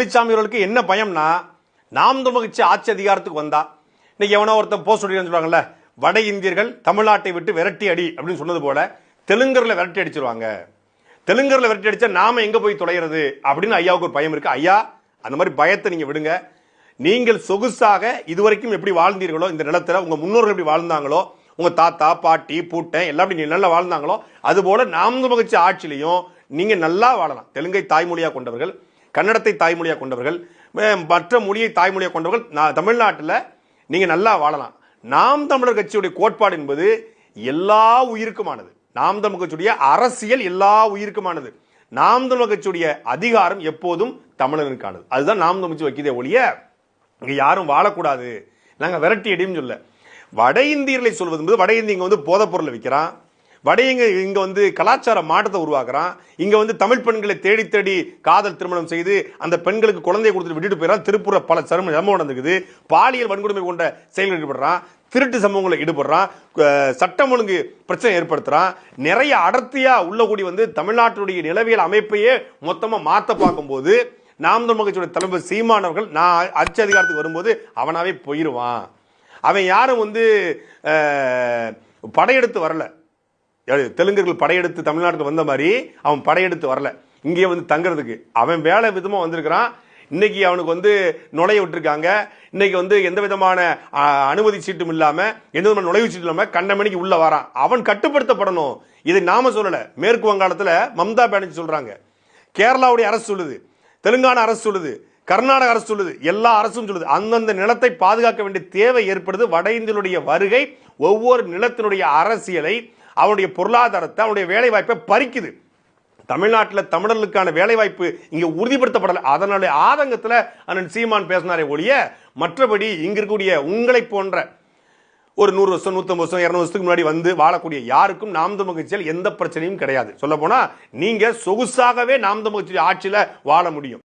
பழனிசாமி அவர்களுக்கு என்ன பயம்னா, நாம் தமிழர் கட்சி ஆட்சி அதிகாரத்துக்கு வந்தா, இன்னைக்கு எவனோ ஒருத்தன் போஸ்ட் சொல்றாங்கல்ல, வட இந்தியர்கள் தமிழ்நாட்டை விட்டு விரட்டி அடி அப்படின்னு சொன்னது போல தெலுங்கர்ல விரட்டி அடிச்சிருவாங்க. தெலுங்கர்ல விரட்டி அடிச்சா நாம எங்க போய் தொலைகிறது அப்படின்னு ஐயாவுக்கு ஒரு பயம் இருக்கு. ஐயா, அந்த மாதிரி பயத்தை நீங்க விடுங்க. நீங்கள் சொகுசாக இதுவரைக்கும் எப்படி வாழ்ந்தீர்களோ, இந்த நிலத்துல உங்க முன்னோர்கள் எப்படி வாழ்ந்தாங்களோ, உங்க தாத்தா பாட்டி பூட்டன் எல்லாம் எப்படி நல்லா வாழ்ந்தாங்களோ, அது போல நாம் தமிழர் கட்சி ஆட்சியிலையும் நீங்க நல்லா வாழலாம். தெலுங்கை தாய்மொழியா கொண்டவர்கள், கன்னடத்தை தாய்மொழியா கொண்டவர்கள், மற்ற மொழியை தாய்மொழியா கொண்டவர்கள் தமிழ்நாட்டில் நீங்க நல்லா வாழலாம். நாம் தமிழர் கட்சியுடைய கோட்பாடு என்பது எல்லா உயிருக்குமானது. நாம் தமிழர் கட்சியுடைய அரசியல் எல்லா உயிருக்குமானது. நாம் தமிழர் கட்சியுடைய அதிகாரம் எப்போதும் தமிழனுக்கானது. அதுதான் நாம் தமிழர் கட்சி வைக்கிறதே ஒழிய இங்க யாரும் வாழக்கூடாது, நாங்க விரட்டி அடியும் சொல்ல. வட இந்தியர்களை சொல்வது வட இந்திய போதைப் பொருளை விற்கிறான், வட இங்க கலாச்சார மாற்றத்தை உருவாக்குறான், இங்க தமிழ் பெண்களை தேடி தேடி காதல் திருமணம் செய்து அந்த பெண்களுக்கு குழந்தையை கொடுத்துட்டு விட்டுட்டு போயிடறான். திருப்பூர பல சம்பவம் நடந்துக்குது. பாலியல் வன்கொடுமை கொண்ட செயல்கள் ஈடுபடுறான், திருட்டு சம்பவங்களை ஈடுபடுறான், சட்டம் ஒழுங்கு பிரச்சனை ஏற்படுத்துறான். நிறைய அடர்த்தியா உள்ள கூடி தமிழ்நாட்டுடைய நிலவியல் அமைப்பையே மொத்தமா மாத்த பார்க்கும்போது நாம் தமிழர் கட்சியுடைய தலைவர் சீமானவர்கள் நான் ஆட்சி அதிகாரத்துக்கு வரும்போது அவனாவே போயிருவான். அவன் யாரும் படையெடுத்து வரல. தெலுங்கர்கள் படையெடுத்து தமிழ்நாட்டுக்கு வந்த மாதிரி அவன் படையெடுத்து வரல. இங்கே தங்குறதுக்கு அவன் வேலை விதமா வந்திருக்கிறான். இன்னைக்கு அவனுக்கு நுழைய விட்டுருக்காங்க. இன்னைக்கு எந்த விதமான அனுமதி சீட்டும் இல்லாம, எந்த விதமான நுழைவு சீட்டும் இல்லாம கண்டமணிக்கு உள்ள வரான். அவன் கட்டுப்படுத்தப்படணும். இதை நாம சொல்லல. மேற்கு வங்காளத்துல மம்தா பானர்ஜி சொல்றாங்க, கேரளாவுடைய அரசு சொல்லுது, தெலுங்கானா அரசு சொல்லுது, கர்நாடக அரசு சொல்லுது, எல்லா அரசும் சொல்லுது. அந்தந்த நிலத்தை பாதுகாக்க வேண்டிய தேவை ஏற்படுது. வட இந்தியனுடைய வருகை ஒவ்வொரு நிலத்தினுடைய அரசியலை, அவனுடைய பொருளாதாரத்தை, அவனுடைய வேலை வாய்ப்பை பறிக்குது. தமிழ்நாட்டில் தமிழர்களுக்கான வேலை வாய்ப்பு இங்க உறுதிப்படுத்தப்படலை. அதனுடைய ஆதங்கத்தில் அண்ணன் சீமான் பேசினாரே ஒழிய மற்றபடி இங்க இருக்கக்கூடிய உங்களை போன்ற ஒரு 100 வருஷம் 150 வருஷம் 200 வருஷத்துக்கு முன்னாடி வாழக்கூடிய யாருக்கும் நாம் தமிழர் கட்சியில் எந்த பிரச்சனையும் கிடையாது. சொல்ல போனா நீங்க சொகுசாகவே நாம் தமிழர் கட்சி ஆட்சியில வாழ முடியும்.